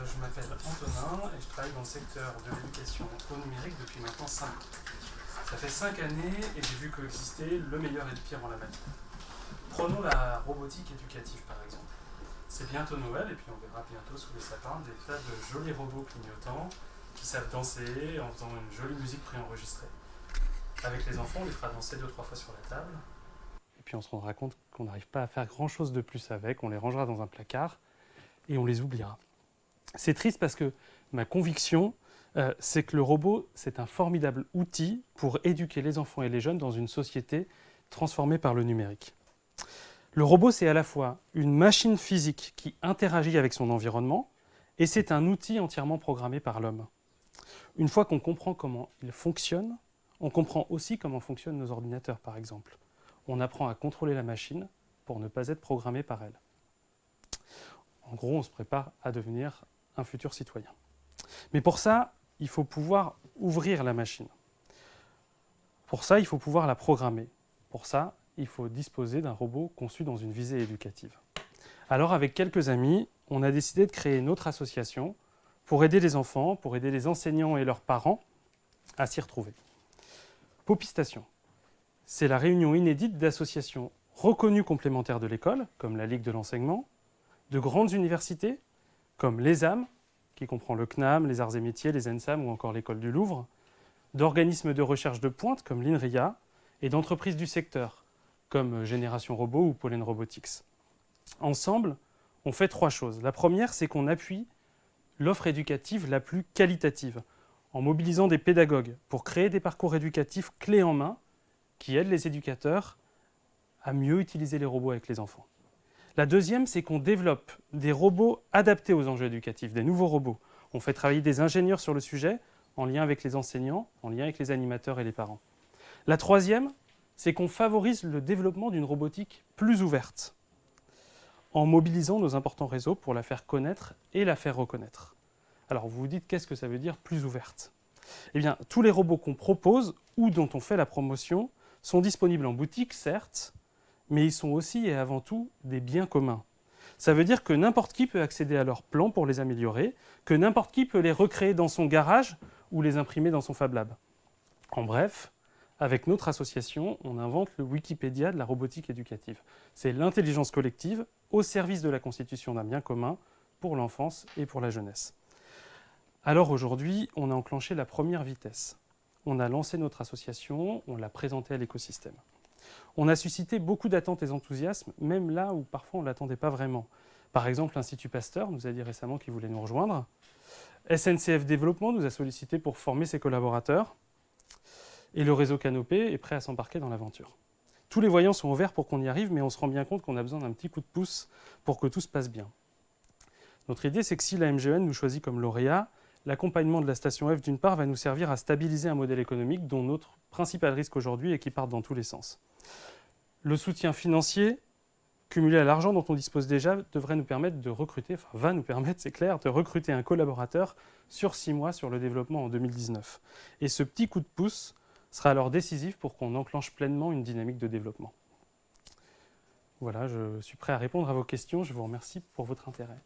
je m'appelle Antonin et je travaille dans le secteur de l'éducation au numérique depuis maintenant 5 ans. Ça fait 5 années et j'ai vu coexister le meilleur et le pire en la matière. Prenons la robotique éducative par exemple. C'est bientôt Noël et puis on verra bientôt sous les sapins des tas de jolis robots clignotants qui savent danser en faisant une jolie musique préenregistrée. Avec les enfants, on les fera danser 2-3 fois sur la table. Et puis on se rendra compte qu'on n'arrive pas à faire grand-chose de plus avec, on les rangera dans un placard et on les oubliera. C'est triste parce que ma conviction, c'est que le robot, c'est un formidable outil pour éduquer les enfants et les jeunes dans une société transformée par le numérique. Le robot, c'est à la fois une machine physique qui interagit avec son environnement et c'est un outil entièrement programmé par l'homme. Une fois qu'on comprend comment il fonctionne, on comprend aussi comment fonctionnent nos ordinateurs, par exemple. On apprend à contrôler la machine pour ne pas être programmé par elle. En gros, on se prépare à devenir un futur citoyen. Mais pour ça, il faut pouvoir ouvrir la machine. Pour ça, il faut pouvoir la programmer. Pour ça, il faut disposer d'un robot conçu dans une visée éducative. Alors, avec quelques amis, on a décidé de créer une autre association pour aider les enfants, pour aider les enseignants et leurs parents à s'y retrouver. Popistation, c'est la réunion inédite d'associations reconnues complémentaires de l'école, comme la Ligue de l'enseignement, de grandes universités, comme l'ESAM, qui comprend le CNAM, les Arts et Métiers, les ENSAM ou encore l'École du Louvre, d'organismes de recherche de pointe, comme l'INRIA, et d'entreprises du secteur, comme Génération Robot ou Pollen Robotics. Ensemble, on fait 3 choses. La première, c'est qu'on appuie l'offre éducative la plus qualitative, en mobilisant des pédagogues pour créer des parcours éducatifs clés en main qui aident les éducateurs à mieux utiliser les robots avec les enfants. La deuxième, c'est qu'on développe des robots adaptés aux enjeux éducatifs, des nouveaux robots. On fait travailler des ingénieurs sur le sujet, en lien avec les enseignants, en lien avec les animateurs et les parents. La troisième, c'est qu'on favorise le développement d'une robotique plus ouverte, en mobilisant nos importants réseaux pour la faire connaître et la faire reconnaître. Alors vous vous dites, qu'est-ce que ça veut dire plus ouverte ? Eh bien, tous les robots qu'on propose ou dont on fait la promotion sont disponibles en boutique, certes, mais ils sont aussi et avant tout des biens communs. Ça veut dire que n'importe qui peut accéder à leurs plans pour les améliorer, que n'importe qui peut les recréer dans son garage ou les imprimer dans son Fab Lab. En bref, avec notre association, on invente le Wikipédia de la robotique éducative. C'est l'intelligence collective au service de la constitution d'un bien commun pour l'enfance et pour la jeunesse. Alors aujourd'hui, on a enclenché la première vitesse. On a lancé notre association, on l'a présentée à l'écosystème. On a suscité beaucoup d'attentes et d'enthousiasme, même là où parfois on ne l'attendait pas vraiment. Par exemple, l'Institut Pasteur nous a dit récemment qu'il voulait nous rejoindre. SNCF Développement nous a sollicité pour former ses collaborateurs. Et le réseau Canopé est prêt à s'embarquer dans l'aventure. Tous les voyants sont ouverts pour qu'on y arrive, mais on se rend bien compte qu'on a besoin d'un petit coup de pouce pour que tout se passe bien. Notre idée, c'est que si la MGN nous choisit comme lauréat, l'accompagnement de la station F, d'une part, va nous servir à stabiliser un modèle économique dont notre principal risque aujourd'hui est qu'il parte dans tous les sens. Le soutien financier, cumulé à l'argent dont on dispose déjà, devrait nous permettre de recruter, enfin va nous permettre, c'est clair, de recruter un collaborateur sur 6 mois sur le développement en 2019. Et ce petit coup de pouce sera alors décisif pour qu'on enclenche pleinement une dynamique de développement. Voilà, je suis prêt à répondre à vos questions. Je vous remercie pour votre intérêt.